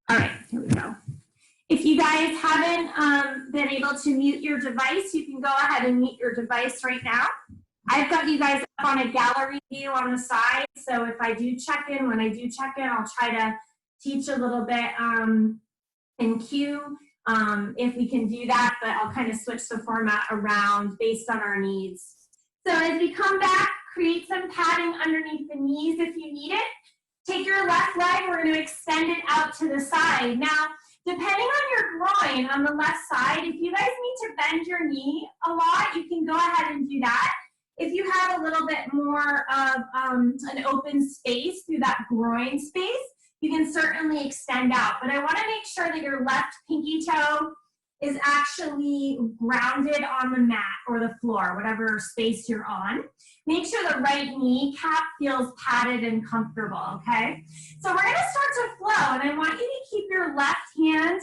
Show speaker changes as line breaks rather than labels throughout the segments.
All right, here we go. If you guys haven't been able to mute your device, you can go ahead and mute your device right now. I've got you guys up on a gallery view on the side, so if I do check in, when I do check in, I'll try to teach a little bit in queue if we can do that, but I'll kind of switch the format around based on our needs. So as we come back, create some padding underneath the knees if you need it. Take your left leg, we're going to extend it out to the side. Now, depending on your groin on the left side, if you guys need to bend your knee a lot, you can go ahead and do that. If you have a little bit more of an open space through that groin space, you can certainly extend out. But I want to make sure that your left pinky toe is actually grounded on the mat or the floor, whatever space you're on. Make sure the right kneecap feels padded and comfortable, okay? So we're gonna start to flow, and I want you to keep your left hand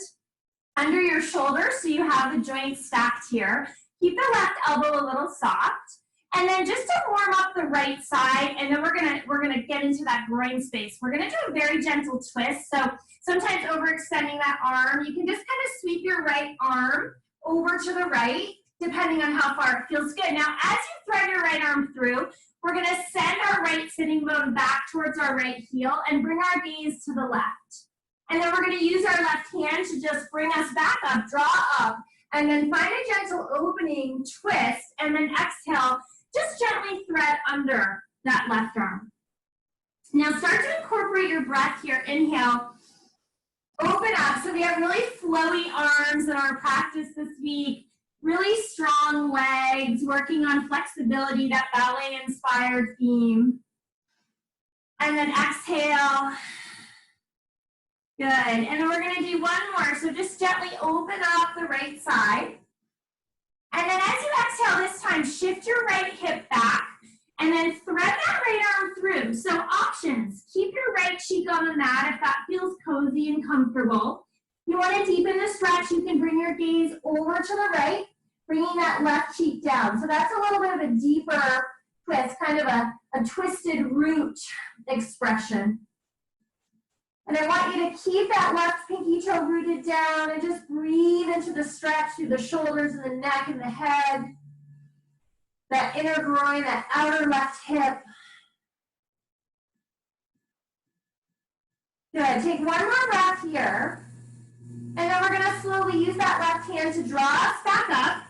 under your shoulder so you have the joints stacked here. Keep the left elbow a little soft. And then just to warm up the right side, and then we're gonna get into that groin space. We're gonna do a very gentle twist. So sometimes overextending that arm, you can just kind of sweep your right arm over to the right, depending on how far it feels good. Now, as you thread your right arm through, we're gonna send our right sitting bone back towards our right heel and bring our gaze to the left. And then we're gonna use our left hand to just bring us back up, draw up, and then find a gentle opening, twist, and then exhale. Just gently thread under that left arm. Now start to incorporate your breath here. Inhale, open up. So we have really flowy arms in our practice this week, really strong legs, working on flexibility, that ballet-inspired theme. And then exhale. Good. And then we're going to do one more. So just gently open up the right side. And then as you exhale this time, shift your right hip back and then thread that right arm through. So options, keep your right cheek on the mat if that feels cozy and comfortable. You want to deepen the stretch, you can bring your gaze over to the right, bringing that left cheek down. So that's a little bit of a deeper twist, kind of a twisted root expression. And I want you to keep that left pinky toe rooted down and just breathe into the stretch through the shoulders and the neck and the head. That inner groin, that outer left hip. Good. Take one more breath here. And then we're going to slowly use that left hand to draw us back up.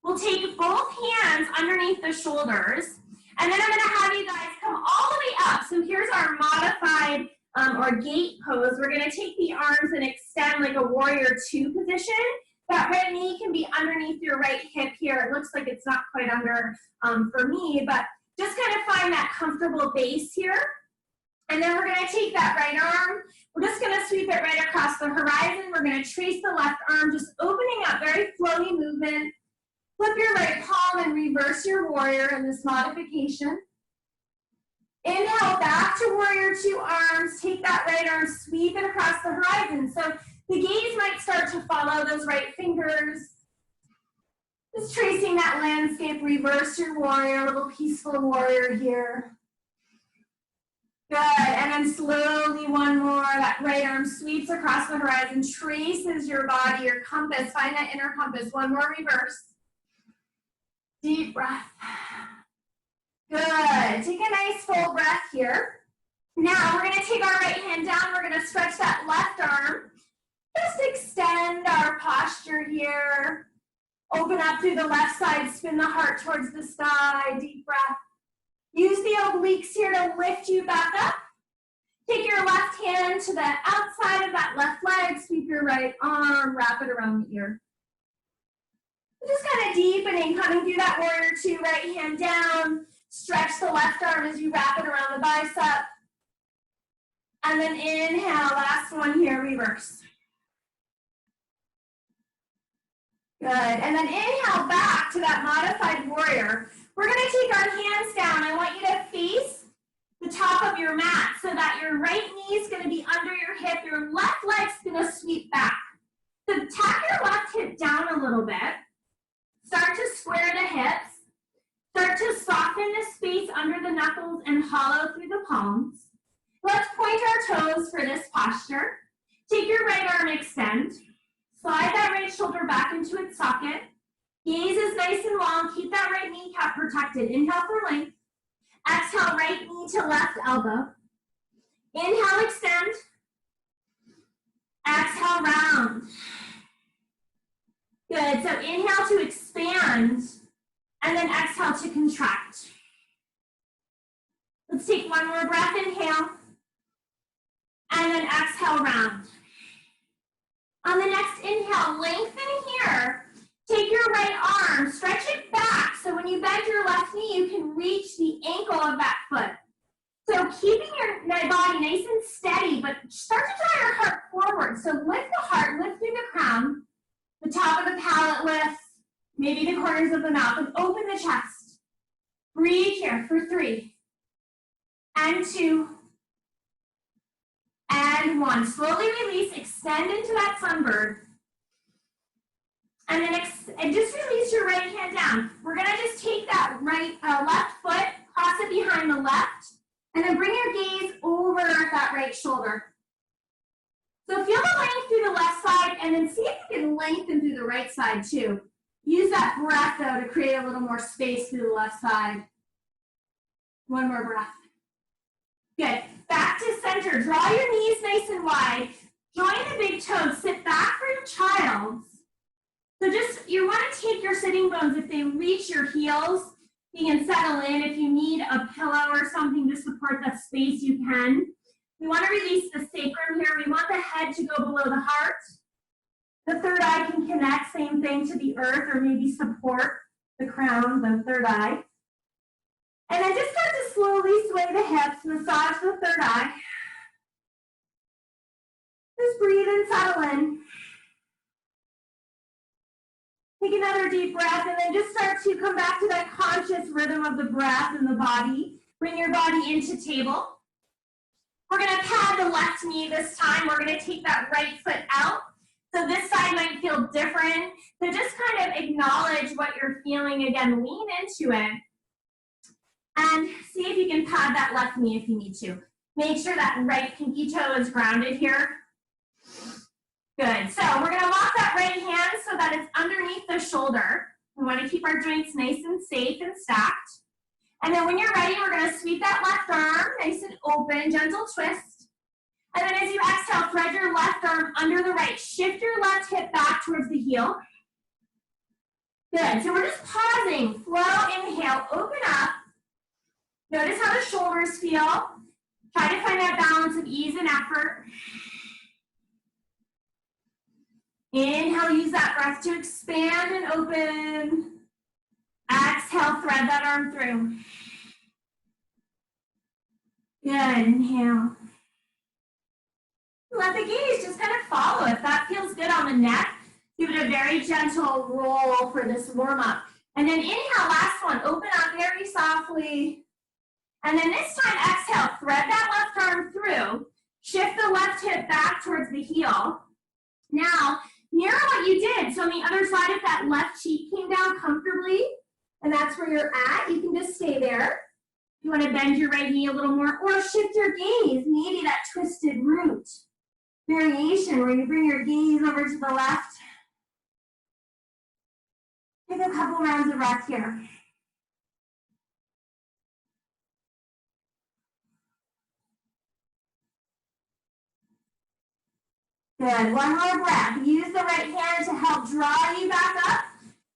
We'll take both hands underneath the shoulders. And then I'm going to have you guys come all the way up. So here's our modified or gate pose. We're going to take the arms and extend like a warrior two position. That right knee can be underneath your right hip here. It looks like it's not quite under for me, but just kind of find that comfortable base here. And then we're going to take that right arm. We're just going to sweep it right across the horizon. We're going to trace the left arm, just opening up, very flowy movement. Flip your right palm and reverse your warrior in this modification. Inhale back to warrior two arms. Take that right arm, sweep it across the horizon. So the gaze might start to follow those right fingers. Just tracing that landscape, reverse your warrior, a little peaceful warrior here. Good, and then slowly one more. That right arm sweeps across the horizon, traces your body, your compass. Find that inner compass. One more reverse. Deep breath. Good. Take a nice full breath here. Now we're going to take our right hand down. We're going to stretch that left arm. Just extend our posture here. Open up through the left side. Spin the heart towards the sky. Deep breath. Use the obliques here to lift you back up. Take your left hand to the outside of that left leg. Sweep your right arm. Wrap it around the ear. Just kind of deepening, coming through that warrior two, right hand down. Stretch the left arm as you wrap it around the bicep. And then inhale, last one here, reverse. Good, and then inhale back to that modified warrior. We're gonna take our hands down. I want you to face the top of your mat so that your right knee is gonna be under your hip, your left leg's gonna sweep back. So tap your left hip down a little bit. Start to square the hips. Start to soften the space under the knuckles and hollow through the palms. Let's point our toes for this posture. back into its socket. Gaze is nice and long. Keep that right kneecap protected. Inhale for length. Exhale, right knee to left elbow. Inhale, extend. Exhale, round. Good, so inhale to expand, and then exhale to contract. Let's take one more breath, inhale, and then exhale, round. On the next inhale, lengthen here. Take your right arm, stretch it back, so when you bend your left knee, you can reach the ankle of that foot. So keeping your body nice and steady, but start to draw your heart forward. So lift the heart, lift through the crown, the top of the palate lifts, maybe the corners of the mouth, and open the chest. Breathe here for 3, and 2, and 1. Slowly release, extend into that sunbird. And then just release your right hand down. We're gonna just take that left foot, cross it behind the left, and then bring your gaze over that right shoulder. So feel the length through the left side, and then see if you can lengthen through the right side too. Use that breath though to create a little more space through the left side. One more breath. Good. Back to center. Draw your knees nice and wide. Join the big toes. Sit back for your child's. So you want to take your sitting bones, if they reach your heels, you can settle in. If you need a pillow or something to support that space, you can. We want to release the sacrum here. We want the head to go below the heart. The third eye can connect, same thing, to the earth, or maybe support the crown, the third eye. And then just start to slowly sway the hips, massage the third eye. Just breathe and settle in. Take another deep breath, and then just start to come back to that conscious rhythm of the breath and the body. Bring your body into table. We're going to pad the left knee this time. We're going to take that right foot out. So this side might feel different. So just kind of acknowledge what you're feeling. Again, lean into it. And see if you can pad that left knee if you need to. Make sure that right pinky toe is grounded here. Good. So we're going to lock that right hand so that it's underneath the shoulder. We want to keep our joints nice and safe and stacked. And then when you're ready, we're going to sweep that left arm nice and open, gentle twist. And then as you exhale, thread your left arm under the right. Shift your left hip back towards the heel. Good. So we're just pausing. Flow, inhale, open up. Notice how the shoulders feel. Try to find that balance of ease and effort. Inhale, use that breath to expand and open. Exhale, thread that arm through. Good, inhale. Let the gaze just kind of follow. If that feels good on the neck, give it a very gentle roll for this warm-up. And then inhale, last one. Open up very softly. And then this time, exhale, thread that left arm through. Shift the left hip back towards the heel. Now, mirror what you did. So on the other side, if that left cheek came down comfortably, and that's where you're at, you can just stay there. You want to bend your right knee a little more, or shift your gaze, maybe that twisted root variation where you bring your gaze over to the left. Take a couple rounds of breath here. Good, one more breath. Use the right hand to help draw you back up.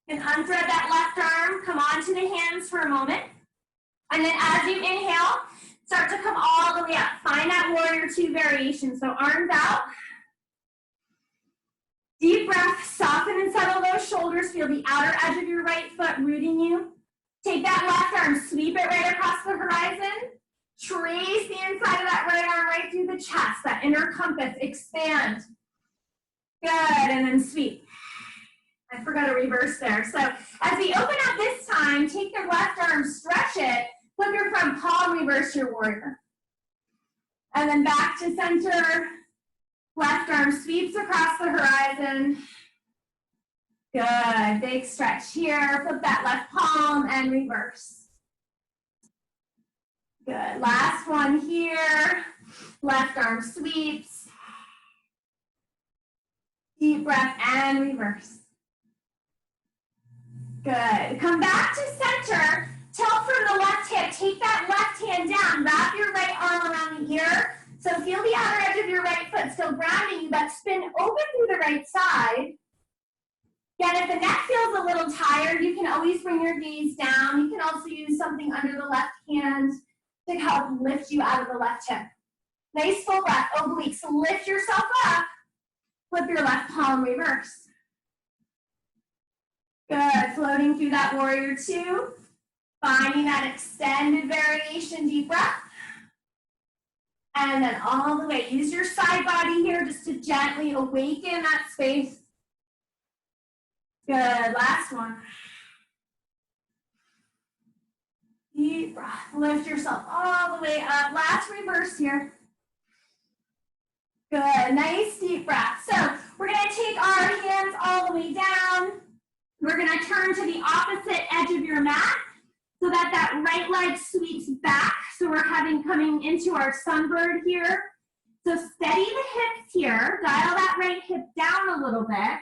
And unthread that left arm, come onto the hands for a moment. And then as you inhale, start to come all the way up. Find that warrior two variation. So arms out. Deep breath, soften and settle those shoulders. Feel the outer edge of your right foot rooting you. Take that left arm, sweep it right across the horizon. Trace the inside of that right arm right through the chest, that inner compass, expand. Good, and then sweep. I forgot to reverse there. So as we open up this time, take your left arm, stretch it, flip your front palm, reverse your warrior. And then back to center. Left arm sweeps across the horizon. Good, big stretch here. Flip that left palm and reverse. Good, last one here. Left arm sweeps. Deep breath and reverse. Good. Come back to center. Tilt from the left hip. Take that left hand down. Wrap your right arm around the ear. So feel the outer edge of your right foot still grounding you, but spin open through the right side. Again, if the neck feels a little tired, you can always bring your gaze down. You can also use something under the left hand to help lift you out of the left hip. Nice full breath, obliques. Lift yourself up. Flip your left palm, reverse. Good, floating through that warrior two. Finding that extended variation, deep breath. And then all the way, use your side body here just to gently awaken that space. Good, last one. Deep breath, lift yourself all the way up. Last reverse here. Good, nice deep breath. So we're gonna take our hands all the way down. We're gonna turn to the opposite edge of your mat so that that right leg sweeps back. So we're coming into our sunbird here. So steady the hips here, dial that right hip down a little bit,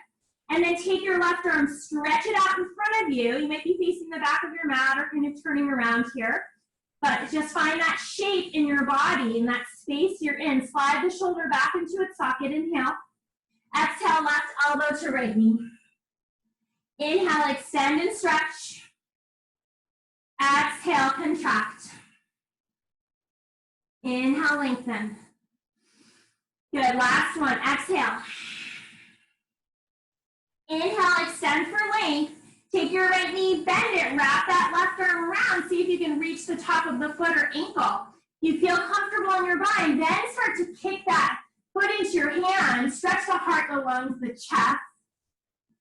and then take your left arm, stretch it out in front of you. You might be facing the back of your mat or kind of turning around here, but just find that shape in your body, in that space you're in. Slide the shoulder back into its socket, inhale. Exhale, left elbow to right knee. Inhale, extend and stretch. Exhale, contract. Inhale, lengthen. Good, last one, exhale. Inhale, extend for length. Take your right knee, bend it, wrap that left arm around. See if you can reach the top of the foot or ankle. You feel comfortable in your body, then start to kick that foot into your hand. Stretch the heart, the lungs, the chest.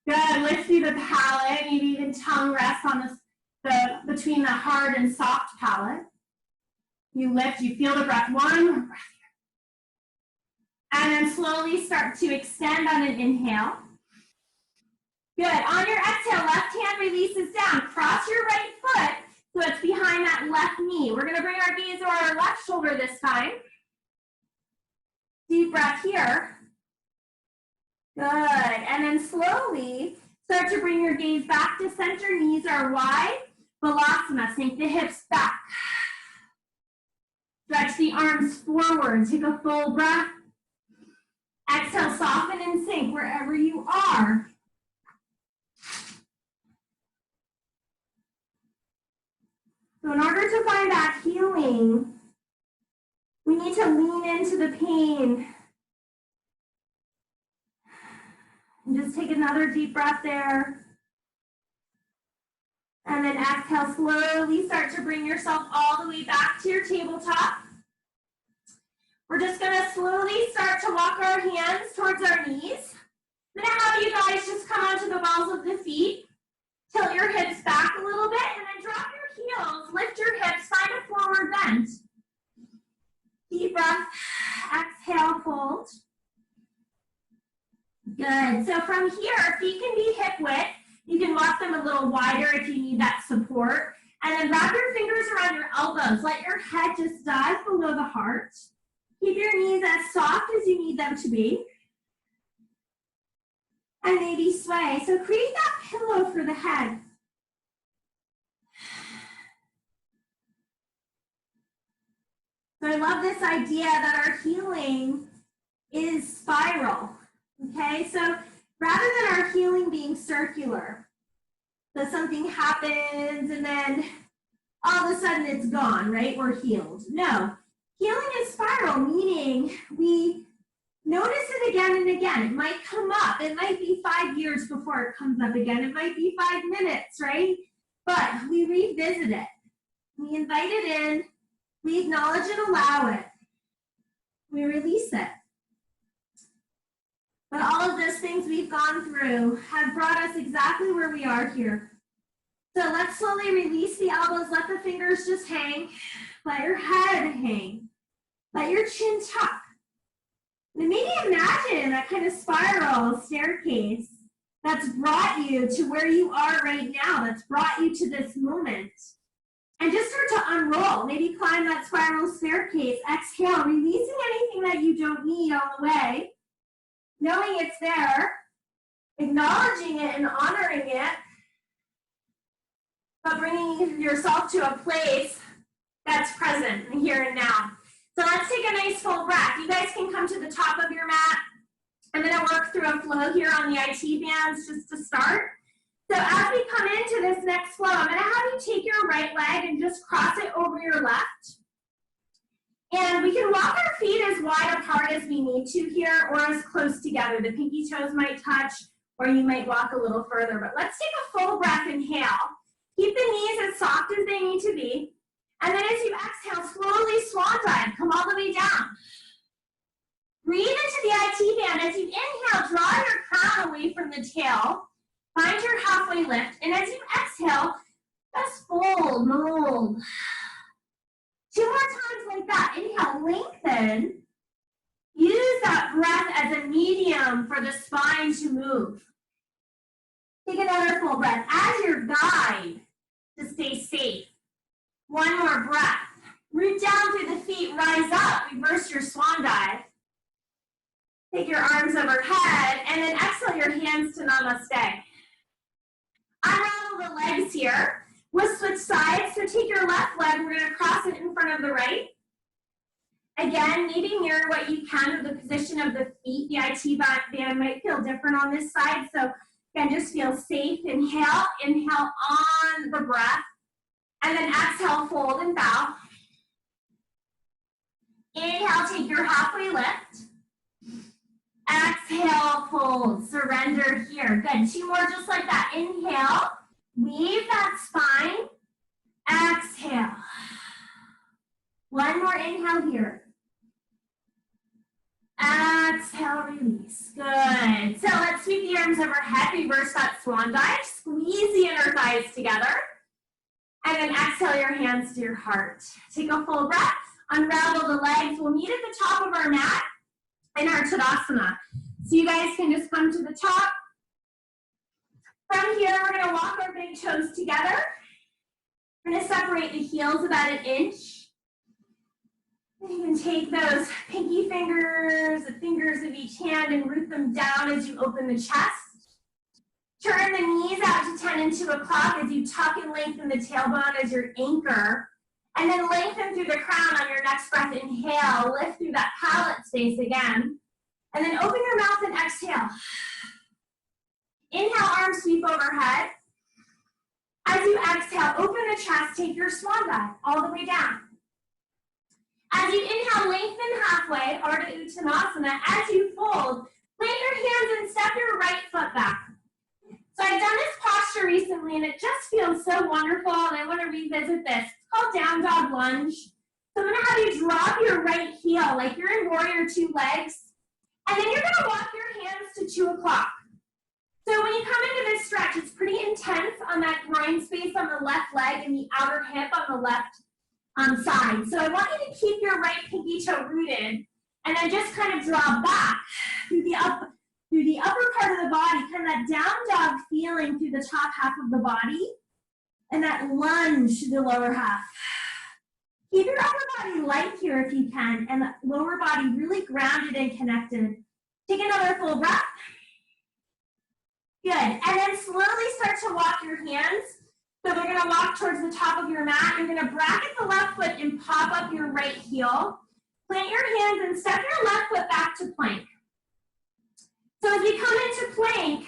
Good, lift through the palate, maybe even tongue rest on between the hard and soft palate. You lift, you feel the breath. One more breath here. And then slowly start to extend on an inhale. Good, on your exhale, left hand releases down. Cross your right foot so it's behind that left knee. We're gonna bring our gaze over our left shoulder this time. Deep breath here. Good, and then slowly start to bring your gaze back to center. Knees are wide. Balasana, sink the hips back. Stretch the arms forward. Take a full breath. Exhale, soften and sink wherever you are. So in order to find that healing, we need to lean into the pain. And just take another deep breath there. And then exhale, slowly start to bring yourself all the way back to your tabletop. We're just gonna slowly start to walk our hands towards our knees. I'm gonna have you guys just come onto the balls of the feet. Tilt your hips back a little bit and then drop your heels. Lift your hips, find a forward bend. Deep breath, exhale, hold. Good, so from here, feet can be hip width. You can walk them a little wider if you need that support. And then wrap your fingers around your elbows. Let your head just dive below the heart. Keep your knees as soft as you need them to be. And maybe sway. So create that pillow for the head. So I love this idea that our healing is spiral. Okay, so rather than our healing being circular, so something happens and then all of a sudden it's gone, right? We're healed. No, healing is spiral, meaning we notice it again and again. It might come up. It might be 5 years before it comes up again. It might be 5 minutes, right? But we revisit it. We invite it in. We acknowledge and allow it. We release it. But all of those things we've gone through have brought us exactly where we are here. So let's slowly release the elbows. Let the fingers just hang. Let your head hang. Let your chin tuck. And maybe imagine that kind of spiral staircase that's brought you to where you are right now, that's brought you to this moment. And just start to unroll. Maybe climb that spiral staircase. Exhale, releasing anything that you don't need on the way. Knowing it's there, acknowledging it and honoring it, but bringing yourself to a place that's present here and now. So let's take a nice full breath. You guys can come to the top of your mat. I'm going to work through a flow here on the IT bands just to start. So as we come into this next flow, I'm going to have you take your right leg and just cross it over your left. And we can walk our feet as wide apart as we need to here, or as close together. The pinky toes might touch, or you might walk a little further. But let's take a full breath. Inhale. Keep the knees as soft as they need to be. And then as you exhale, slowly swan dive. Come all the way down. Breathe into the IT band. As you inhale, draw your crown away from the tail. Find your halfway lift. And as you exhale, just fold, mold. 2 more times like that. Inhale, lengthen. Use that breath as a medium for the spine to move. Take another full breath as your guide to stay safe. 1 more breath. Root down through the feet, rise up, reverse your swan dive. Take your arms overhead, and then exhale your hands to namaste. Unravel the legs here. We'll switch sides, so take your left leg, we're going to cross it in front of the right. Again, maybe mirror what you can of the position of the feet. The IT band might feel different on this side, so again, just feel safe. Inhale, inhale on the breath, and then exhale, fold and bow. Inhale, take your halfway lift. Exhale, fold, surrender here. Good, 2 more just like that. Inhale, weave that spine. Exhale. 1 more inhale here. Exhale, release. Good. So let's sweep the arms overhead, reverse that swan dive, squeeze the inner thighs together, and then exhale your hands to your heart. Take a full breath, unravel the legs. We'll meet at the top of our mat in our Tadasana. So you guys can just come to the top. From here, we're going to walk our big toes together. We're going to separate the heels about 1 inch. And you can take those pinky fingers, the fingers of each hand, and root them down as you open the chest. Turn the knees out to 10 and 2 o'clock as you tuck and lengthen the tailbone as your anchor. And then lengthen through the crown on your next breath. Inhale, lift through that palate space again. And then open your mouth and exhale. Inhale, arms sweep overhead. As you exhale, open the chest, take your swan dive all the way down. As you inhale, lengthen halfway, Ardha Uttanasana. As you fold, plant your hands and step your right foot back. So I've done this posture recently, and it just feels so wonderful, and I want to revisit this. It's called down dog lunge. So I'm going to have you drop your right heel like you're in warrior 2 legs, and then you're going to walk your hands to 2 o'clock. So when you come into this stretch, it's pretty intense on that groin space on the left leg and the outer hip on the left side. So I want you to keep your right pinky toe rooted, and then just kind of draw back through the upper part of the body, kind of that down dog feeling through the top half of the body, and that lunge to the lower half. Keep your upper body light here if you can, and the lower body really grounded and connected. Take another full breath. Good, and then slowly start to walk your hands. So they're going to walk towards the top of your mat. You're going to bracket the left foot and pop up your right heel. Plant your hands and step your left foot back to plank. So as we come into plank,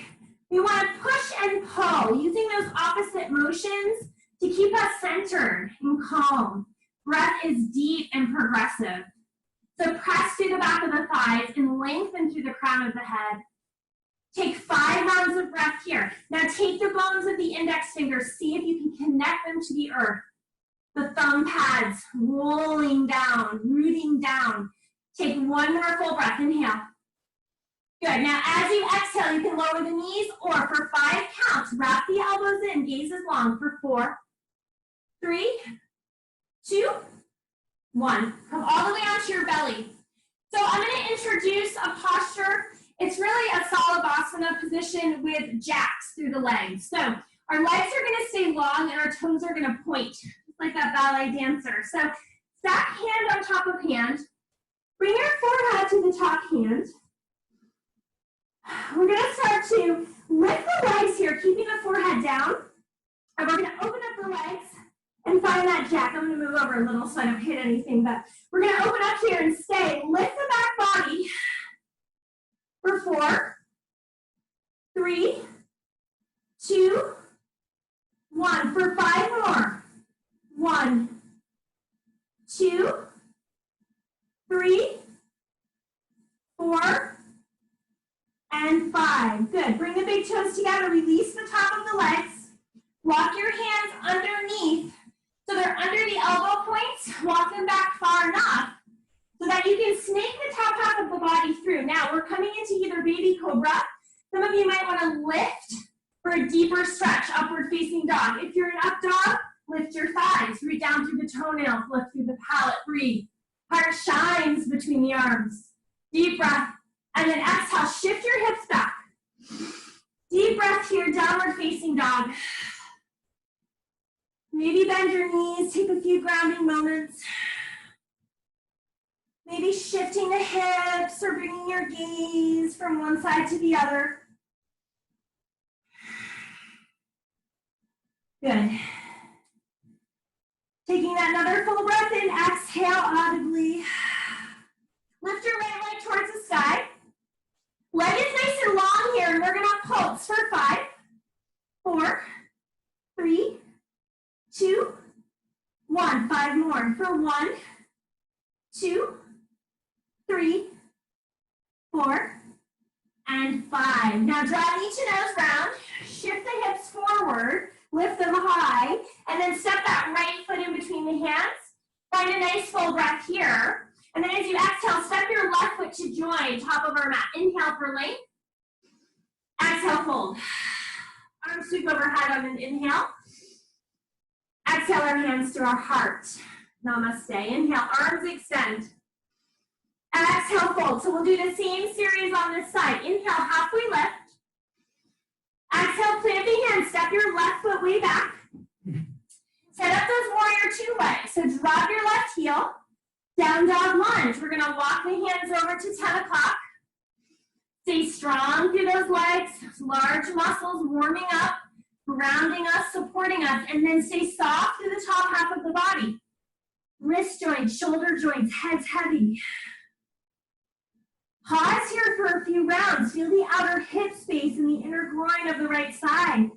we want to push and pull, using those opposite motions to keep us centered and calm. Breath is deep and progressive. So press through the back of the thighs and lengthen through the crown of the head. Take 5 rounds of breath here. Now take the bones of the index fingers. See if you can connect them to the earth. The thumb pads rolling down, rooting down. Take 1 more full breath. Inhale. Good. Now as you exhale, you can lower the knees, or for 5 counts, wrap the elbows in, gaze as long for 4, 3, 2, 1. Come all the way onto your belly. So I'm going to introduce a posture. It's really a Salabhasana position with jacks through the legs. So our legs are going to stay long and our toes are going to point, just like that ballet dancer. So stack hand on top of hand. Bring your forehead to the top hand. We're going to start to lift the legs here, keeping the forehead down. And we're gonna open up the legs and find that jack. I'm gonna move over a little so I don't hit anything, but we're gonna open up here and stay. Lift the back body for 4, 3, 2, 1. For 5 more. 1, 2, 3, 4, and 5. Good. Bring the big toes together. Release the top of the legs. Walk your hands underneath so they're under the elbow points. Walk them back far enough so that you can snake the top half of the body through. Now we're coming into either baby cobra. Some of you might want to lift for a deeper stretch, upward facing dog. If you're an up dog, lift your thighs, reach down through the toenails, lift through the palate, breathe. Heart shines between the arms. Deep breath, and then exhale, shift your hips back. Deep breath here, downward facing dog. Maybe bend your knees, take a few grounding moments. Maybe shifting the hips or bringing your gaze from one side to the other. Good. Taking another full breath in, exhale audibly. Lift your right leg towards the sky. Leg is nice and long here, and we're gonna pulse for 5, 4, 3, 2, 1. 5 more. For 1, 2, 3, 4, and 5. Now draw knee to nose round. Shift the hips forward. Lift them high. And then step that right foot in between the hands. Find a nice full breath here. And then as you exhale, step your left foot to join top of our mat. Inhale for length. Exhale, fold. Arms sweep overhead on an inhale. Exhale our hands to our heart. Namaste. Inhale, arms extend. Exhale, fold. So we'll do the same series on this side. Inhale, halfway lift. Exhale, planting hands. Step your left foot way back. Set up those warrior 2 legs. So drop your left heel. Down dog lunge. We're going to walk the hands over to 10 o'clock. Stay strong through those legs. Large muscles warming up, grounding us, supporting us, and then stay soft through the top half of the body. Wrist joints, shoulder joints, head's heavy. Pause here for a few rounds. Feel the outer hip space and the inner groin of the right side.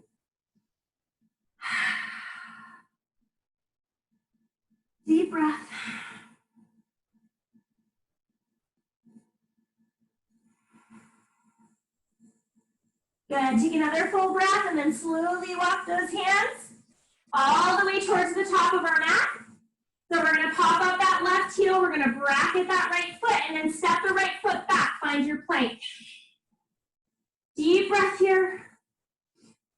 Deep breath. Good. Take another full breath and then slowly walk those hands all the way towards the top of our mat. So we're going to pop up that left heel. We're going to bracket that right foot and then step the right foot back. Find your plank. Deep breath here.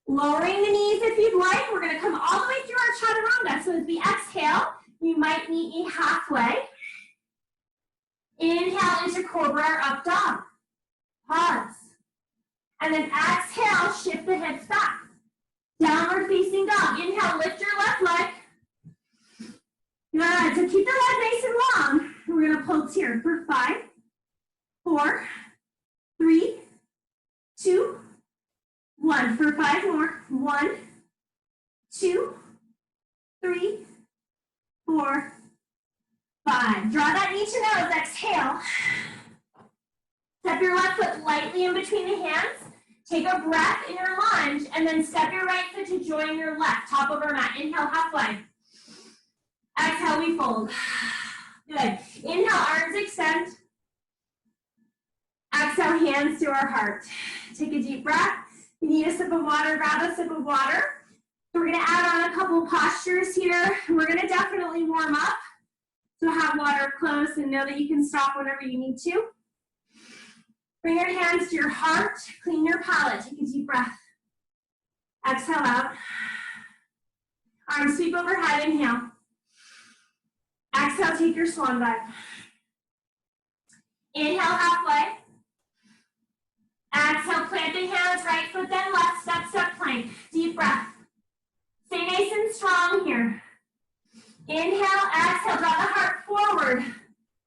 Lowering the knees if you'd like. We're going to come all the way through our chaturanga. So as we exhale, you might meet me halfway. Inhale into cobra or up dog. Pause. And then exhale, shift the hips back. Downward facing dog. Inhale, lift your left leg. Good. So keep the leg nice and long. We're going to pulse here for 5, 4, 3, 2, 1. For 5 more. 1, 2, 3, 4, 5. Draw that knee to nose. Exhale. Step your left foot lightly in between the hands. Take a breath in your lunge, and then step your right foot to join your left, top of our mat. Inhale, halfway. Exhale, we fold. Good. Inhale, arms extend. Exhale, hands to our heart. Take a deep breath. If you need a sip of water, grab a sip of water. So we're going to add on a couple postures here. We're going to definitely warm up. So have water close and know that you can stop whenever you need to. Bring your hands to your heart. Clean your palate. Take a deep breath. Exhale out. Arms sweep overhead. Inhale. Exhale, take your swan dive. Inhale, halfway. Exhale, plant the hands, right foot, then left, step, step, plank. Deep breath. Stay nice and strong here. Inhale, exhale, draw the heart forward.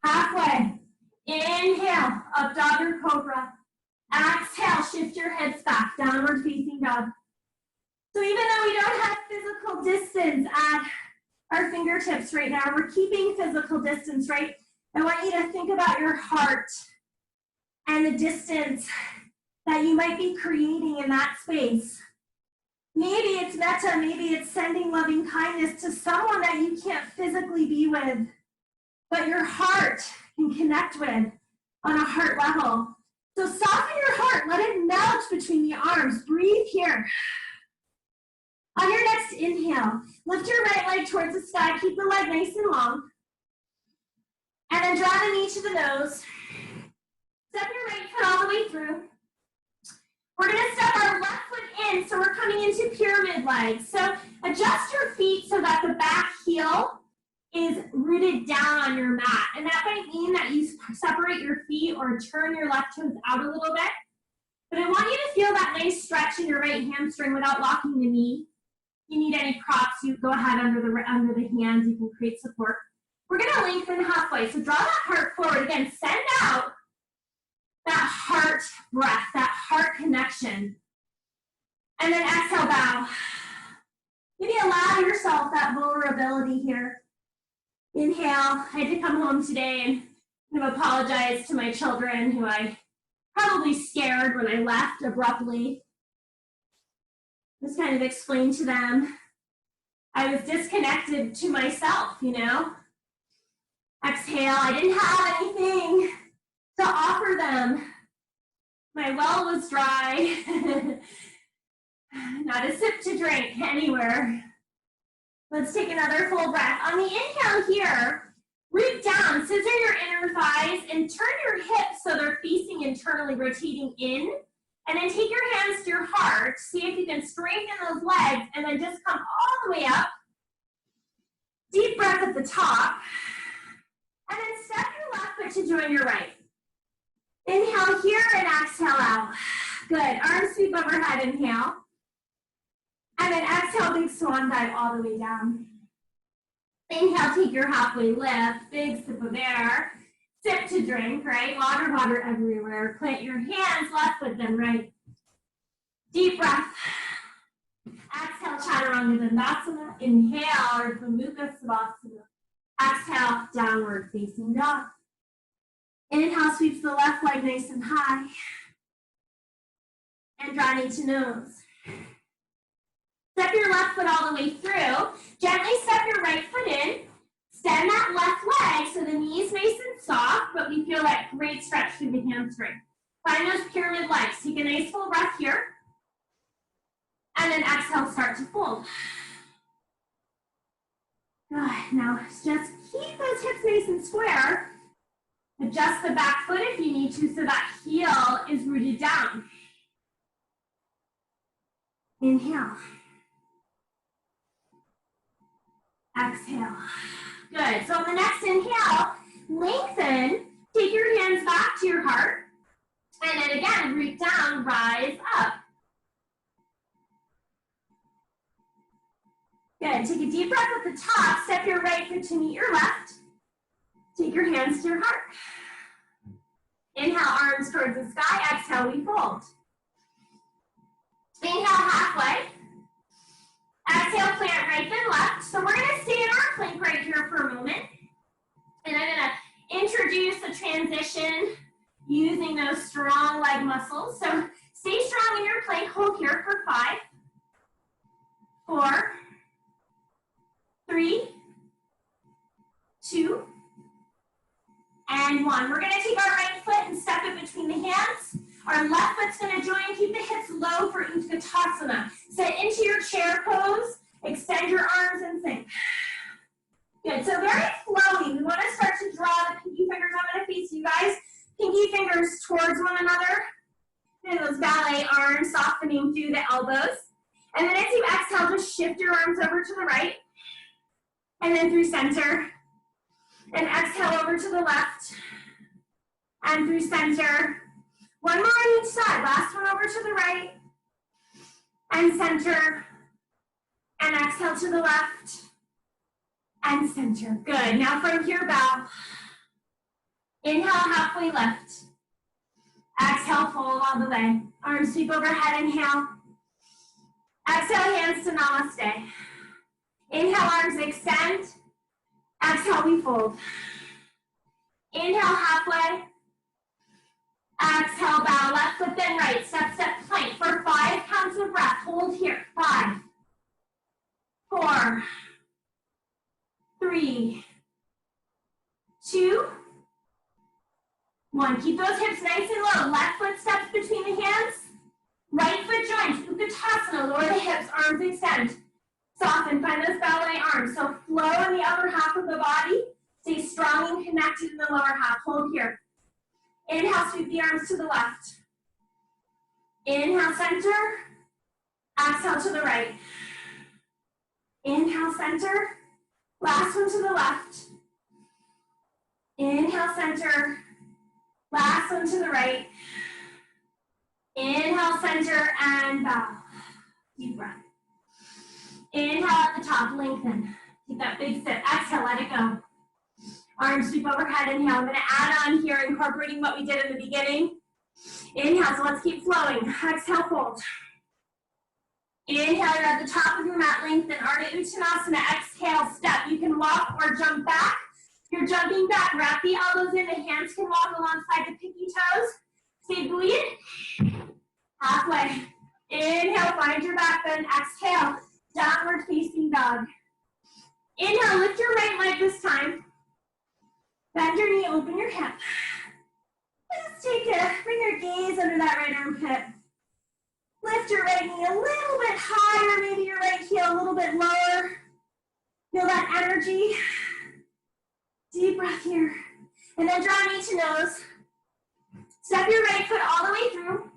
Halfway. Inhale, up dog or cobra. Exhale, shift your hips back, downward facing dog. So even though we don't have physical distance at our fingertips right now, we're keeping physical distance, right? I want you to think about your heart and the distance that you might be creating in that space. Maybe it's metta, maybe it's sending loving kindness to someone that you can't physically be with, but your heart can connect with on a heart level. So soften your heart, let it melt between the arms. Breathe here. On your next inhale, lift your right leg towards the sky, keep the leg nice and long. And then draw the knee to the nose. Step your right foot all the way through. We're gonna step our left foot in, so we're coming into pyramid legs. So adjust your feet so that the back heel is rooted down on your mat. And that might mean that you separate your feet or turn your left toes out a little bit. But I want you to feel that nice stretch in your right hamstring without locking the knee. If you need any props, you go ahead under the hands, you can create support. We're gonna lengthen halfway. So draw that heart forward. Again, send out that heart breath, that heart connection. And then exhale, bow. Maybe allow yourself that vulnerability here. Inhale. I had to come home today and kind of apologize to my children who I probably scared when I left abruptly. Just kind of explain to them I was disconnected to myself, you know. Exhale, I didn't have anything to offer them. My well was dry. Not a sip to drink anywhere. Let's take another full breath. On the inhale here, root down, scissor your inner thighs and turn your hips so they're facing internally, rotating in. And then take your hands to your heart. See if you can straighten those legs and then just come all the way up. Deep breath at the top. And then step your left foot to join your right. Inhale here and exhale out. Good. Arms sweep overhead, inhale. And then exhale, big swan dive all the way down. Inhale, take your halfway lift, big sip of air. Sip to drink, right? Water, water everywhere. Plant your hands, left foot, then right. Deep breath. Exhale, Chaturanga Dandasana. Inhale, Urdhva Mukha Savasana. Exhale, downward facing dog. Inhale, sweeps the left leg nice and high. And draw knee to nose. Step your left foot all the way through. Gently step your right foot in. Extend that left leg so the knee is nice and soft, but we feel that great stretch through the hamstring. Find those pyramid legs. Take a nice full breath here. And then exhale, start to fold. Good. Now just keep those hips nice and square. Adjust the back foot if you need to so that heel is rooted down. Inhale. Exhale. Good. So on the next inhale, lengthen. Take your hands back to your heart. And then again, root down, rise up. Good. Take a deep breath at the top. Step your right foot to meet your left. Take your hands to your heart. Inhale, arms towards the sky. Exhale, we fold. Inhale, halfway. Exhale, plant right then left. So we're going to stay in our plank right here for a moment. And I'm going to introduce a transition using those strong leg muscles. So stay strong in your plank. Hold here for 5, 4, 3, 2, and 1. We're going to take our right foot and step it between the hands. Our left foot's going to join. Keep the hips low for Utkatasana. Sit into your chair pose. Extend your arms and sink. Good. So very flowy. We want to start to draw the pinky fingers. I'm going to face you guys. Pinky fingers towards one another. And those ballet arms softening through the elbows. And then as you exhale, just shift your arms over to the right. And then through center. And exhale over to the left. And through center. One more on each side. Last one over to the right. And center. And exhale to the left. And center. Good. Now from here, bow. Inhale, halfway lift. Exhale, fold all the way. Arms sweep overhead, inhale. Exhale. Exhale, hands to namaste. Inhale, arms extend. Exhale, we fold. Inhale, halfway. Exhale, bow, left foot then right. Step, step, plank for 5 counts of breath. Hold here. 5, 4, 3, 2, 1. Keep those hips nice and low. Left foot steps between the hands. Right foot joins. Utkatasana. Lower the hips. Arms extend. Soften. Find those ballet arms. So flow in the upper half of the body. Stay strong and connected in the lower half. Hold here. Inhale, sweep the arms to the left. Inhale, center. Exhale to the right. Inhale, center. Last one to the left. Inhale, center. Last one to the right. Inhale, center, and bow. Deep breath. Inhale at the top, lengthen. Keep that big sit. Exhale, let it go. Arms sweep overhead. Inhale. I'm going to add on here, incorporating what we did in the beginning. Inhale, so let's keep flowing. Exhale, fold. Inhale, you're at the top of your mat, lengthen. Ardha Uttanasana, exhale, step. You can walk or jump back. If you're jumping back, wrap the elbows in. The hands can walk alongside the pinky toes. Stay buoyant. Halfway. Inhale, find your back bend. Exhale, downward facing dog. Inhale, lift your right leg this time. Bend your knee, open your hip. Just bring your gaze under that right armpit. Lift your right knee a little bit higher, maybe your right heel a little bit lower. Feel that energy. Deep breath here. And then draw knee to nose. Step your right foot all the way through.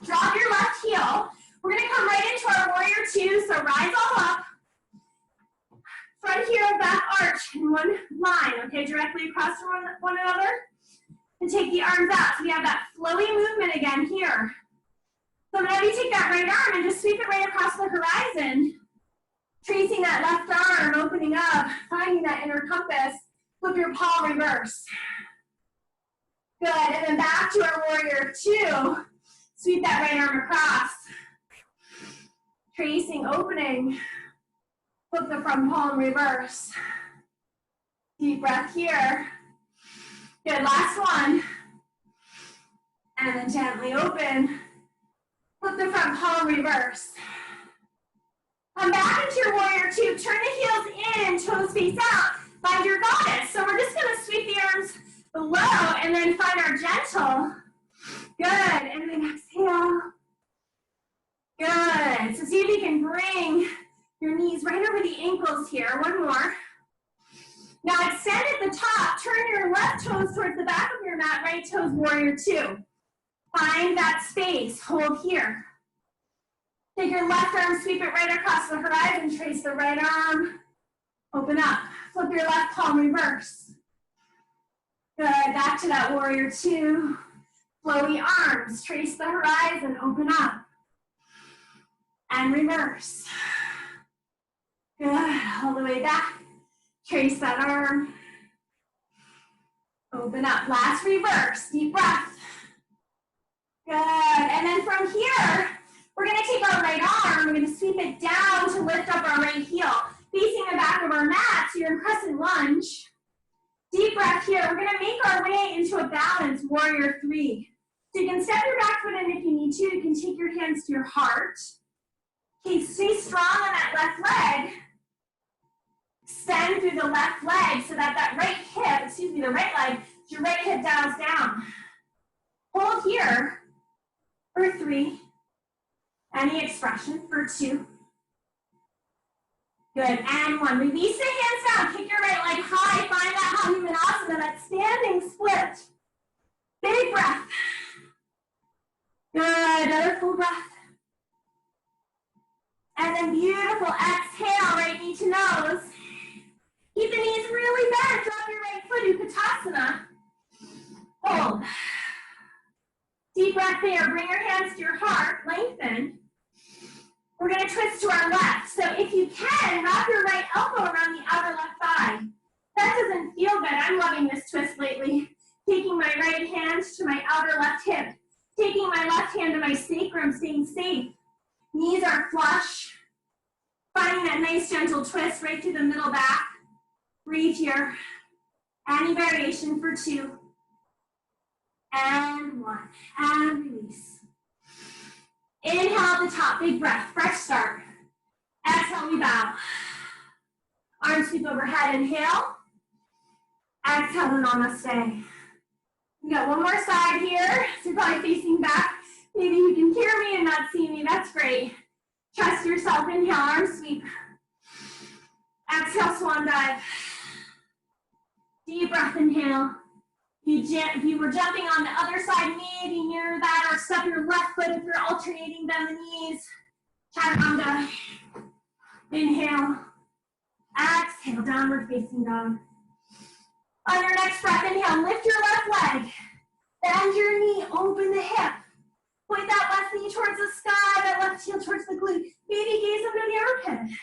Drop your left heel. We're going to come right into our warrior two, so rise all up. Front heel, back arch in one line, okay, directly across from one another. And take the arms out. So we have that flowy movement again here. So now you take that right arm and just sweep it right across the horizon. Tracing that left arm, opening up, finding that inner compass. Flip your palm reverse. Good, and then back to our warrior two. Sweep that right arm across. Tracing, opening. Flip the front palm reverse. Deep breath here. Good, last one. And then gently open. Flip the front palm reverse. Come back into your warrior two. Turn the heels in, toes face out. Find your goddess. So we're just going to sweep the arms below and then find our gentle. Good, and then exhale. Good. So see if you can bring your knees right over the ankles here. One more. Now extend at the top. Turn your left toes towards the back of your mat. Right toes, warrior two. Find that space. Hold here. Take your left arm, sweep it right across the horizon. Trace the right arm. Open up. Flip your left palm reverse. Good. Back to that warrior two. Flowy arms. Trace the horizon. Open up. And reverse. Good. All the way back. Trace that arm. Open up. Last reverse. Deep breath. Good. And then from here, we're going to take our right arm. We're going to sweep it down to lift up our right heel. Facing the back of our mat, so you're in crescent lunge. Deep breath here. We're going to make our way into a balance, warrior three. So you can step your back foot in if you need to. You can take your hands to your heart. Okay, stay strong on that left leg. Extend through the left leg so that that right hip, the right leg, your right hip dials down. Hold here for three. Any expression for two. Good, and one. Release the hands down. Kick your right leg high. Find that Hanumanasana, that standing split. Big breath. Good, another full breath. And then beautiful, exhale, right knee to nose. Keep the knees really bent. Drop your right foot, Utkatasana. Hold. Deep breath there. Bring your hands to your heart. Lengthen. We're going to twist to our left. So if you can, wrap your right elbow around the outer left thigh. That doesn't feel good. I'm loving this twist lately. Taking my right hand to my outer left hip. Taking my left hand to my sacrum, staying safe. Knees are flush. Finding that nice gentle twist right through the middle back. Breathe here. Any variation for 2. And 1. And release. Inhale at the top, big breath, fresh start. Exhale, we bow. Arms sweep overhead, inhale. Exhale, namaste. We got one more side here, so you're probably facing back. Maybe you can hear me and not see me, that's great. Trust yourself, inhale, arms sweep. Exhale, swan dive. Deep breath, inhale. If you were jumping on the other side, maybe mirror that or step your left foot if you're alternating, bend the knees. Chaturanga. Inhale. Exhale, downward facing dog. On your next breath, inhale, lift your left leg. Bend your knee, open the hip. Point that left knee towards the sky, that left heel towards the glute. Maybe gaze under the armpit.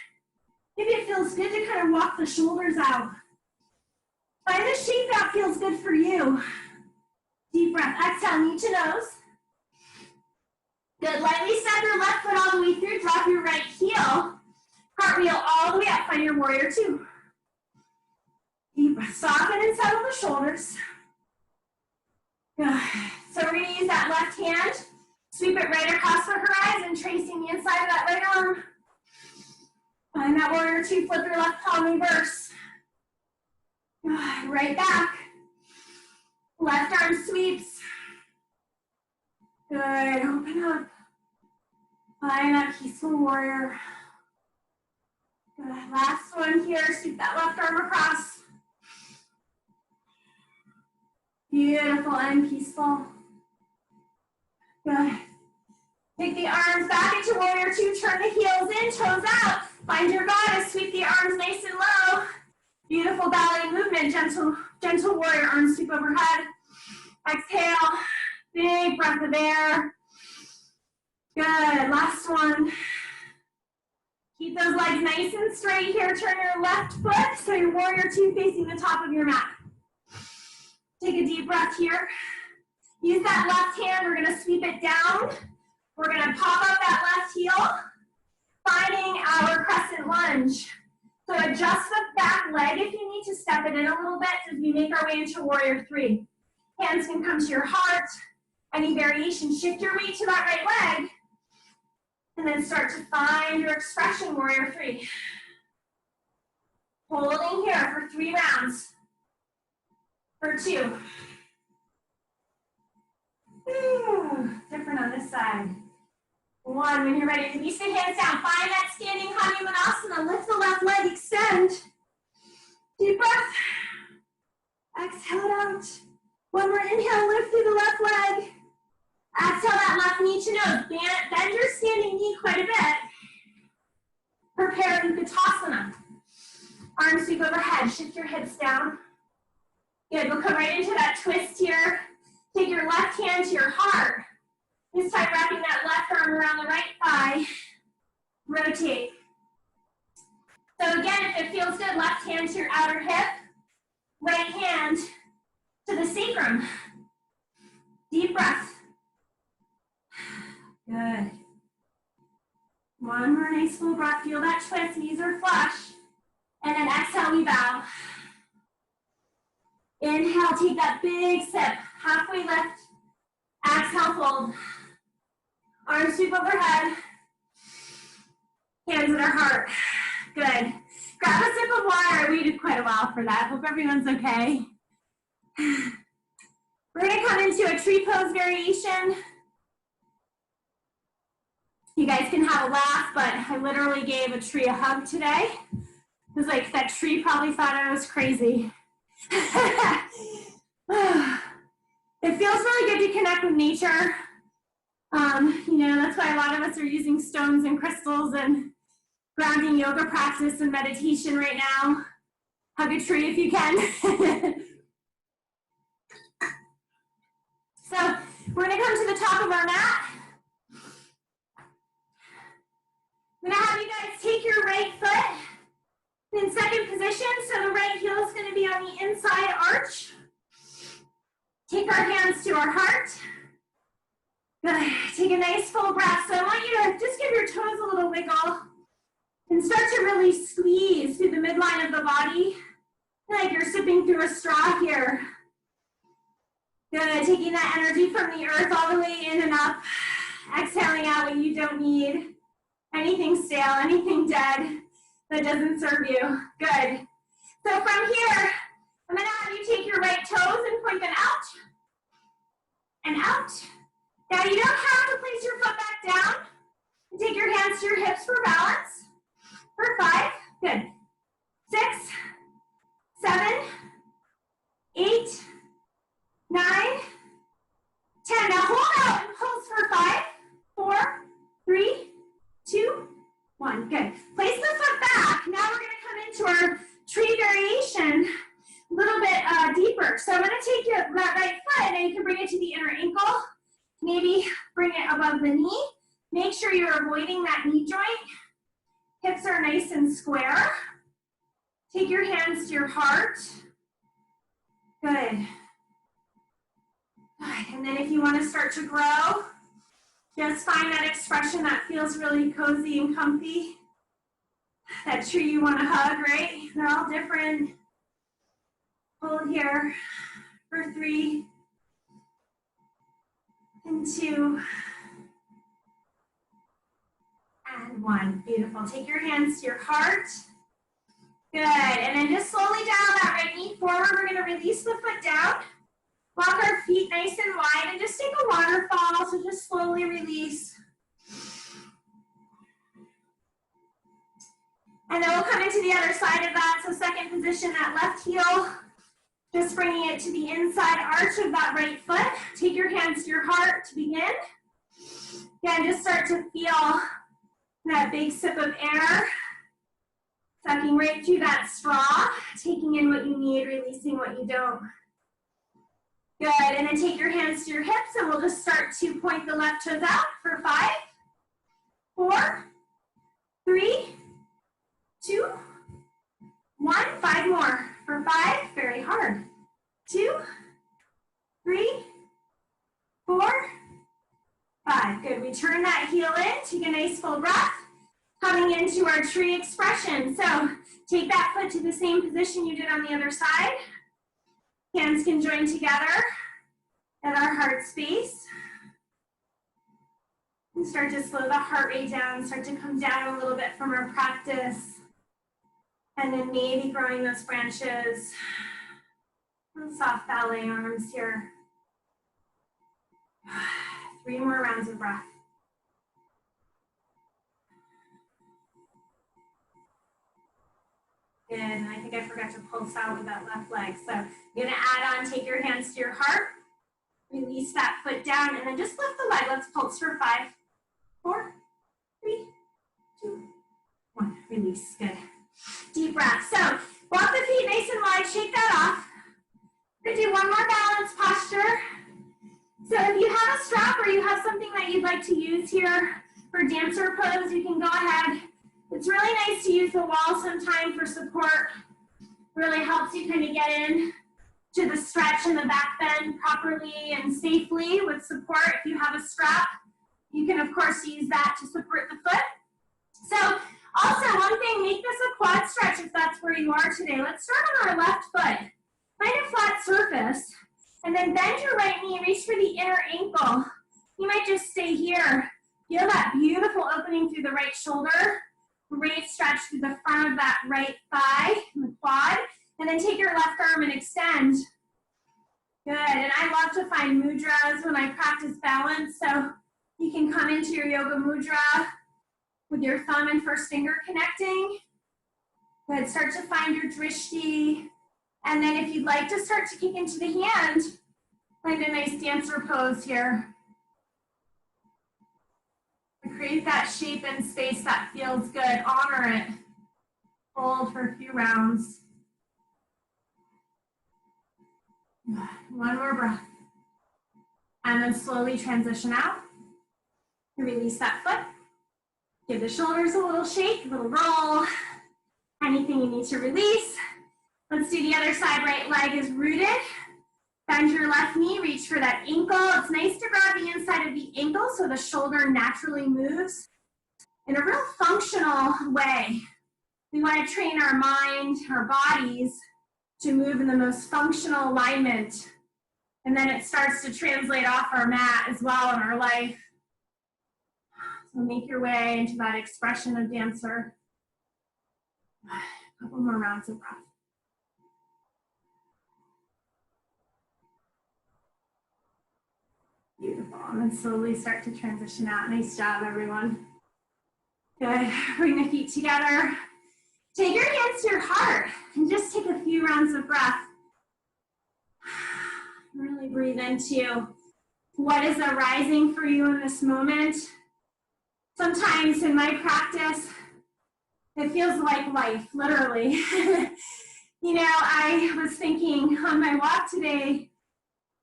Maybe it feels good to kind of walk the shoulders out. Find the shape that feels good for you. Deep breath, exhale, knee to nose. Good, lightly step your left foot all the way through, drop your right heel. Cartwheel all the way up, find your warrior 2. Deep breath, soften and settle the shoulders. Good. So we're gonna use that left hand, sweep it right across the horizon, tracing the inside of that right arm. Find that warrior 2, flip your left palm, reverse. Good, right back. Left arm sweeps. Good, open up. Find that peaceful warrior. Good, last one here, sweep that left arm across. Beautiful and peaceful. Good. Take the arms back into warrior 2, turn the heels in, toes out. Find your goddess, sweep the arms nice and low. Beautiful ballet movement, gentle warrior, arms sweep overhead. Exhale, big breath of air. Good, last one. Keep those legs nice and straight here. Turn your left foot so your warrior 2 facing the top of your mat. Take a deep breath here. Use that left hand, we're gonna sweep it down. We're gonna pop up that left heel, finding our crescent lunge. So adjust the back leg if you need to step it in a little bit as we make our way into warrior 3. Hands can come to your heart. Any variation, shift your weight to that right leg. And then start to find your expression, warrior 3. Holding here for 3 rounds. For 2. Different on this side. 1, when you're ready, release the hands down. Find that standing Hanumanasana. Lift the left leg, extend. Deep breath. Exhale it out. One more inhale, lift through the left leg. Exhale that left knee to nose. Bend your standing knee quite a bit. Prepare Utkatasana. Arms sweep overhead, shift your hips down. Good, we'll come right into that twist here. Take your left hand to your heart. This time wrapping that left arm around the right thigh. Rotate. So again, if it feels good, left hand to your outer hip. Right hand to the sacrum. Deep breath. Good. One more nice full breath. Feel that twist, knees are flush. And then exhale, we bow. Inhale, take that big sip. Halfway lift. Exhale, fold. Arms sweep overhead. Hands at our heart. Good. Grab a sip of water. I waited quite a while for that. Hope everyone's okay. We're going to come into a tree pose variation. You guys can have a laugh, but I literally gave a tree a hug today. It was like that tree probably thought I was crazy. It feels really good to connect with nature. You know, that's why a lot of us are using stones and crystals and grounding yoga practice and meditation right now. Hug a tree if you can. So we're gonna come to the top of our mat. I'm gonna have you guys take your right foot in second position. So the right heel is gonna be on the inside arch. Take our hands to our heart. Good. Take a nice full breath. So I want you to just give your toes a little wiggle. And start to really squeeze through the midline of the body, like you're sipping through a straw here. Good, taking that energy from the earth all the way in and up. Exhaling out what you don't need. Anything stale, anything dead that doesn't serve you. Good. So from here, I'm gonna have you take your right toes and point them out and out. Now you don't have to place your foot back down. Take your hands to your hips for balance. For 5, good. 6, 7, 8, 9, 10. Now hold out and pulse for 5, 4, 3, 2, 1. Good. Place the foot back. Now we're going to come into our tree variation a little bit deeper. So I'm going to take that right foot and you can bring it to the inner ankle. Maybe bring it above the knee. Make sure you're avoiding that knee joint. Hips are nice and square. Take your hands to your heart. Good. And then if you want to start to grow, just find that expression that feels really cozy and comfy. That tree you want to hug, right? They're all different. Hold here for 3 and 2 and 1. Beautiful. Take your hands to your heart. Good. And then just slowly dial that right knee forward. We're going to release the foot down. Walk our feet nice and wide and just take a waterfall. So just slowly release. And then we'll come into the other side of that. So second position, that left heel. Just bringing it to the inside arch of that right foot. Take your hands to your heart to begin. Again, just start to feel that big sip of air. Sucking right through that straw. Taking in what you need, releasing what you don't. Good, and then take your hands to your hips and we'll just start to point the left toes out for 5, 4, 3, 2, 1. 5 more for 5, very hard. 2, 3, 4, 5. Good, return that heel in, take a nice full breath. Coming into our tree expression. So take that foot to the same position you did on the other side. Hands can join together at our heart space. And start to slow the heart rate down, start to come down a little bit from our practice. And then maybe growing those branches. Soft ballet arms here. 3 more rounds of breath. Good, and I think I forgot to pulse out with that left leg. So you're gonna add on, take your hands to your heart, release that foot down, and then just lift the leg. Let's pulse for 5, 4, 3, 2, 1. Release, good. Deep breath. So walk the feet nice and wide, shake that off. We're gonna do one more balance posture. So if you have a strap or you have something that you'd like to use here for dancer pose, you can go ahead. It's really nice to use the wall sometime for support. Really helps you kind of get in to the stretch and the back bend properly and safely with support. If you have a strap, you can of course use that to support the foot. So also one thing, make this a quad stretch if that's where you are today. Let's start on our left foot. Find a flat surface and then bend your right knee, reach for the inner ankle. You might just stay here. Feel that beautiful opening through the right shoulder. Great stretch through the front of that right thigh and the quad. And then take your left arm and extend. Good, and I love to find mudras when I practice balance. So you can come into your yoga mudra with your thumb and first finger connecting. Good, start to find your drishti. And then if you'd like to start to kick into the hand, find a nice dancer pose here. Create that shape and space that feels good. Honor it. Hold for a few rounds. One more breath. And then slowly transition out. Release that foot. Give the shoulders a little shake, a little roll. Anything you need to release. Let's do the other side. Right leg is rooted. Bend your left knee, reach for that ankle. It's nice to grab the inside of the ankle so the shoulder naturally moves in a real functional way. We want to train our mind, our bodies, to move in the most functional alignment. And then it starts to translate off our mat as well in our life. So make your way into that expression of dancer. A couple more rounds of breath. Beautiful. And then slowly start to transition out. Nice job, everyone. Good. Bring the feet together. Take your hands to your heart and just take a few rounds of breath. Really breathe into what is arising for you in this moment. Sometimes in my practice, it feels like life, literally. You know, I was thinking on my walk today,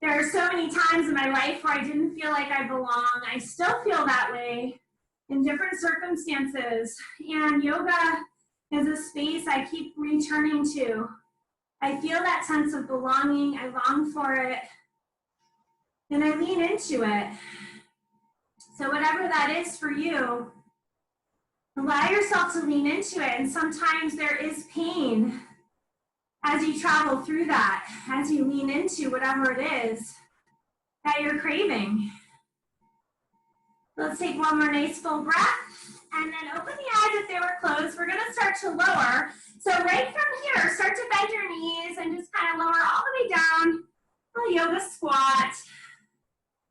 there are so many times in my life where I didn't feel like I belong. I still feel that way in different circumstances. And yoga is a space I keep returning to. I feel that sense of belonging. I long for it. And I lean into it. So whatever that is for you, allow yourself to lean into it. And sometimes there is pain as you travel through that, as you lean into whatever it is that you're craving. Let's take one more nice full breath. And then open the eyes if they were closed. We're going to start to lower. So right from here, start to bend your knees and just kind of lower all the way down. A yoga squat.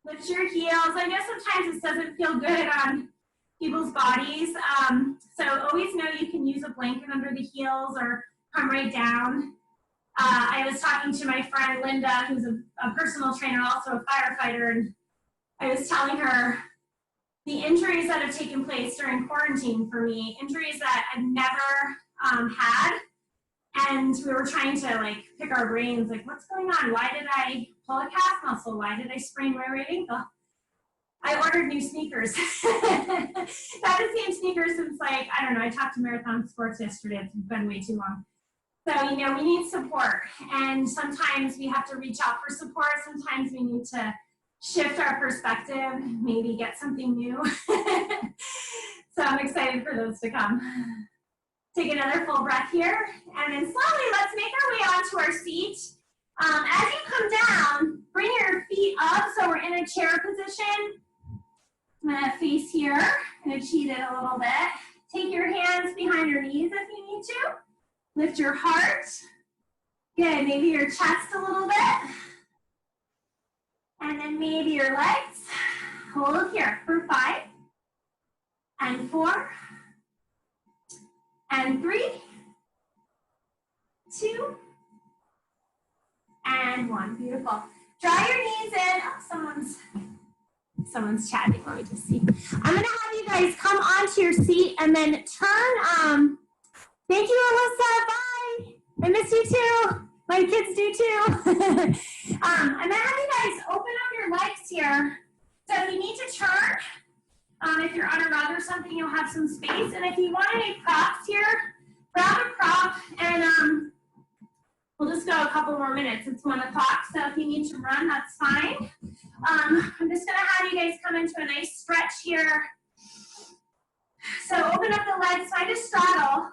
Lift your heels. I know sometimes this doesn't feel good on people's bodies. So always know you can use a blanket under the heels or come right down. I was talking to my friend Linda, who's a personal trainer, also a firefighter, and I was telling her the injuries that have taken place during quarantine for me, injuries that I've never had, and we were trying to like pick our brains, like what's going on? Why did I pull a calf muscle? Why did I sprain my right ankle? I ordered new sneakers. I've had the same sneakers since like, I don't know, I talked to Marathon Sports yesterday. It's been way too long. So, you know, we need support. And sometimes we have to reach out for support. Sometimes we need to shift our perspective, maybe get something new. So I'm excited for those to come. Take another full breath here. And then slowly, let's make our way onto our seat. As you come down, bring your feet up so we're in a chair position. I'm gonna face here, I'm gonna cheat it a little bit. Take your hands behind your knees if you need to. Lift your heart. Good, maybe your chest a little bit. And then maybe your legs. Hold here for 5, and 4, and 3, 2, and 1. Beautiful. Draw your knees in. Oh, someone's chatting. Let me just see. I'm going to have you guys come onto your seat and then turn. Thank you, Alyssa. Bye. I miss you too. My kids do too. I'm going to have you guys open up your legs here. So if you need to turn, if you're on a rug or something, you'll have some space. And if you want any props here, grab a prop and we'll just go a couple more minutes. It's 1 o'clock, so if you need to run, that's fine. I'm just going to have you guys come into a nice stretch here. So open up the legs, find a straddle,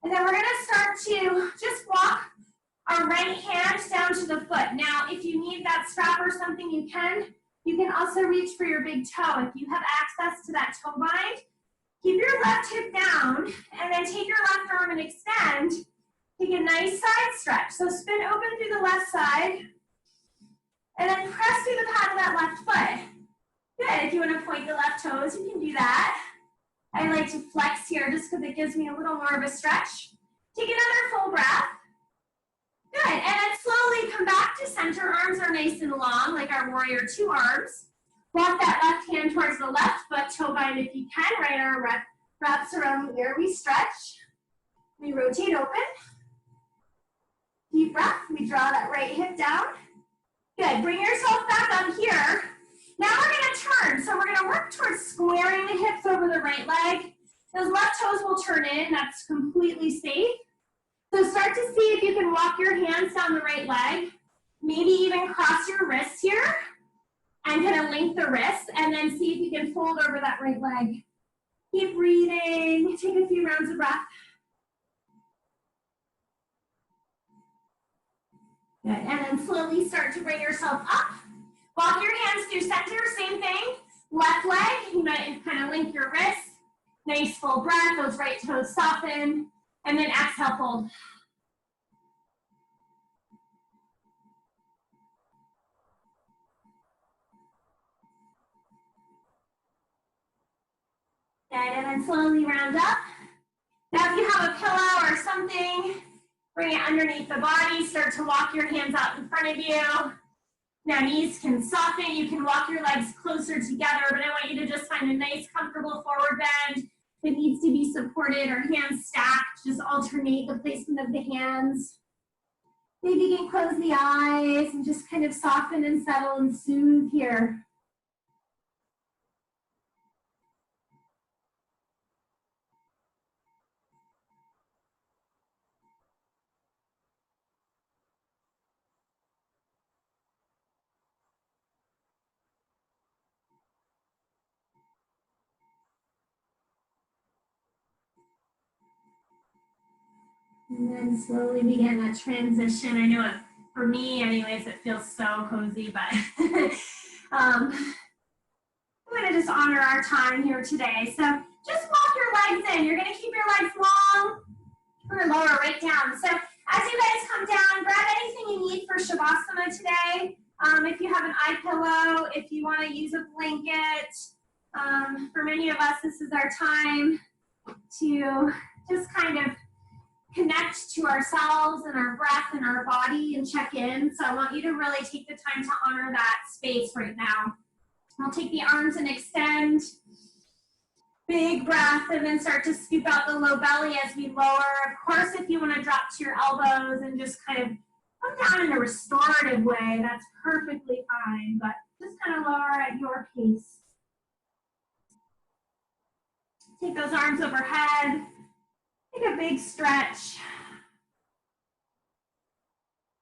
and then we're going to start to just walk our right hand down to the foot. Now, if you need that strap or something, you can. You can also reach for your big toe. If you have access to that toe bind, keep your left hip down, and then take your left arm and extend. Take a nice side stretch. So spin open through the left side, and then press through the pad of that left foot. Good. If you want to point the left toes, you can do that. I like to flex here just because it gives me a little more of a stretch. Take another full breath. Good. And then slowly come back to center. Arms are nice and long, like our warrior 2 arms. Walk that left hand towards the left foot, toe bind if you can. Right arm wraps around the ear. We stretch. We rotate open. Deep breath. We draw that right hip down. Good. Bring yourself back up here. Now we're going to turn. So we're going to work towards squaring the hips over the right leg. Those left toes will turn in. That's completely safe. So start to see if you can walk your hands down the right leg. Maybe even cross your wrists here and kind of link the wrists, and then see if you can fold over that right leg. Keep breathing. Take a few rounds of breath. Good. And then slowly start to bring yourself up. Walk your hands through center, same thing. Left leg, you might kind of link your wrists. Nice full breath, those right toes soften. And then exhale, fold. Good, and then slowly round up. Now if you have a pillow or something, bring it underneath the body. Start to walk your hands out in front of you. Now knees can soften. You can walk your legs closer together, but I want you to just find a nice, comfortable forward bend. If it needs to be supported or hands stacked, just alternate the placement of the hands. Maybe you can close the eyes and just kind of soften and settle and soothe here. And then slowly begin that transition. I know it, for me anyways, it feels so cozy, but I'm gonna just honor our time here today. So just walk your legs in. You're gonna keep your legs long. We're gonna lower right down. So as you guys come down, grab anything you need for Shavasana today. If you have an eye pillow, if you wanna use a blanket, for many of us, this is our time to just kind of connect to ourselves and our breath and our body and check in. So I want you to really take the time to honor that space right now. I'll take the arms and extend. Big breath, and then start to scoop out the low belly as we lower. Of course, if you want to drop to your elbows and just kind of come down in a restorative way, that's perfectly fine, but just kind of lower at your pace. Take those arms overhead. Take a big stretch.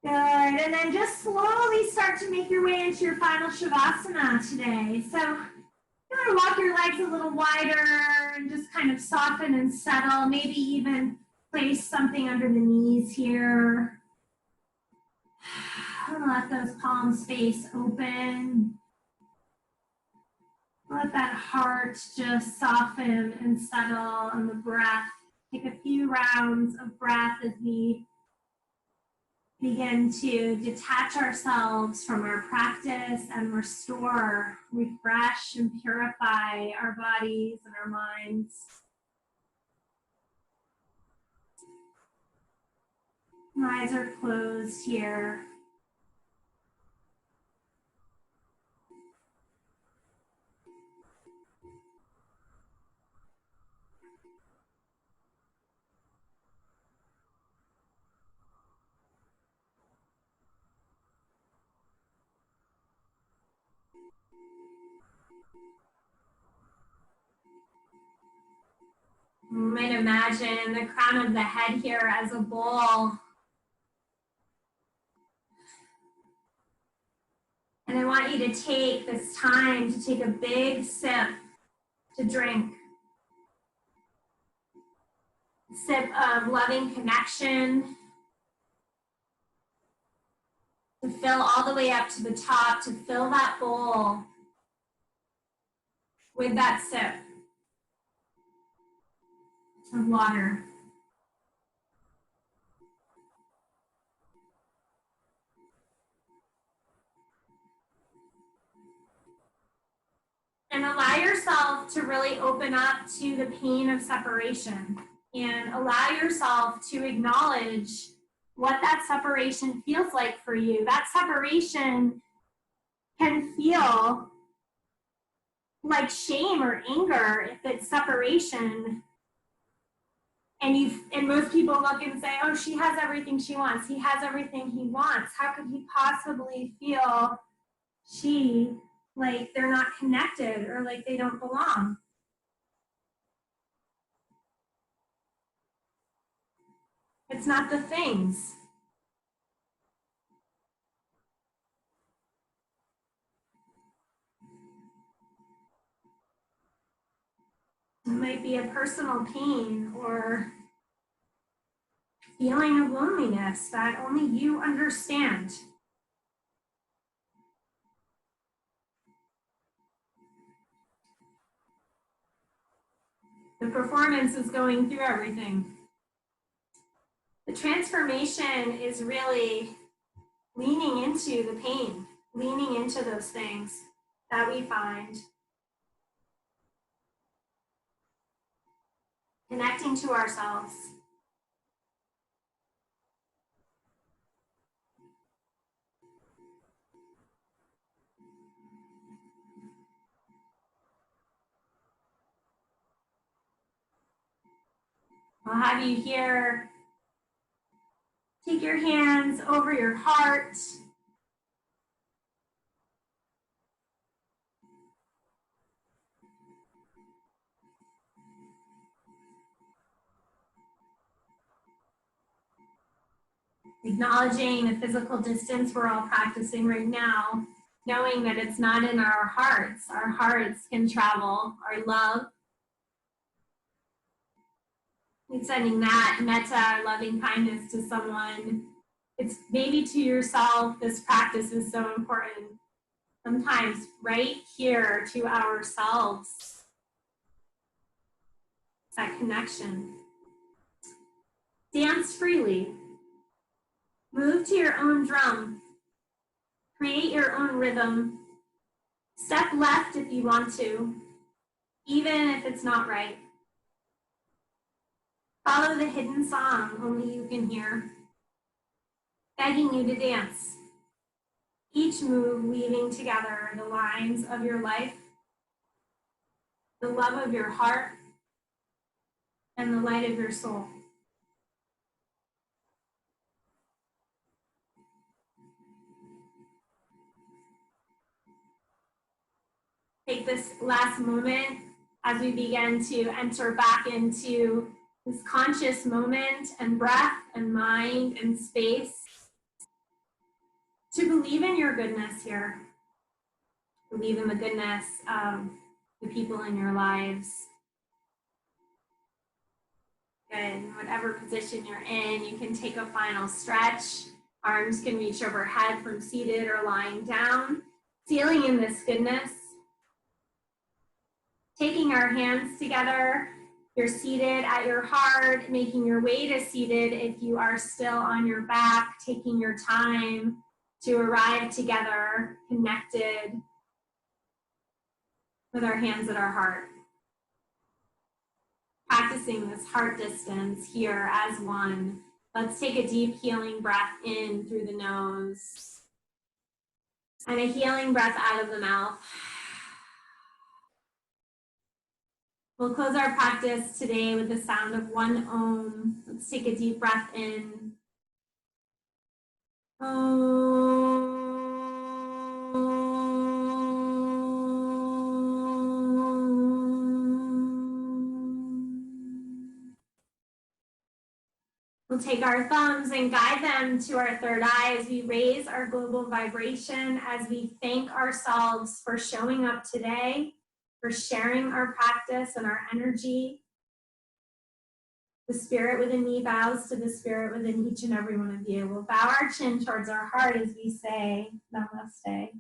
Good, and then just slowly start to make your way into your final Shavasana today. So you want to walk your legs a little wider and just kind of soften and settle. Maybe even place something under the knees here. And let those palms face open. Let that heart just soften and settle on the breath. Take a few rounds of breath as we begin to detach ourselves from our practice and restore, refresh, and purify our bodies and our minds. My eyes are closed here. You might imagine the crown of the head here as a bowl. And I want you to take this time to take a big sip to drink. A sip of loving connection to fill all the way up to the top, to fill that bowl with that sip of water. And allow yourself to really open up to the pain of separation, and allow yourself to acknowledge what that separation feels like for you. That separation can feel like shame or anger if it's separation. And most people look and say, oh, she has everything she wants. He has everything he wants. How could he possibly feel like they're not connected or like they don't belong? It's not the things. might be a personal pain or feeling of loneliness that only you understand. The performance is going through everything. The transformation is really leaning into the pain, leaning into those things that we find. Connecting to ourselves. I'll have you here. Take your hands over your heart. Acknowledging the physical distance we're all practicing right now, knowing that it's not in our hearts. Our hearts can travel, our love. And sending that metta, loving kindness to someone. It's maybe to yourself. This practice is so important. Sometimes right here to ourselves. That connection. Dance freely. Move to your own drum. Create your own rhythm. Step left if you want to, even if it's not right. Follow the hidden song only you can hear, begging you to dance. Each move weaving together the lines of your life, the love of your heart, and the light of your soul. Take this last moment as we begin to enter back into this conscious moment and breath and mind and space to believe in your goodness here. Believe in the goodness of the people in your lives. Good. Whatever position you're in, you can take a final stretch. Arms can reach overhead from seated or lying down. Feeling in this goodness. Taking our hands together. You're seated at your heart, making your way to seated. If you are still on your back, taking your time to arrive together, connected with our hands at our heart. Practicing this heart distance here as one. Let's take a deep healing breath in through the nose and a healing breath out of the mouth. We'll close our practice today with the sound of one Om. Let's take a deep breath in. Om. We'll take our thumbs and guide them to our third eye as we raise our global vibration, as we thank ourselves for showing up today, for sharing our practice and our energy. The spirit within me bows to the spirit within each and every one of you. We'll bow our chin towards our heart as we say Namaste.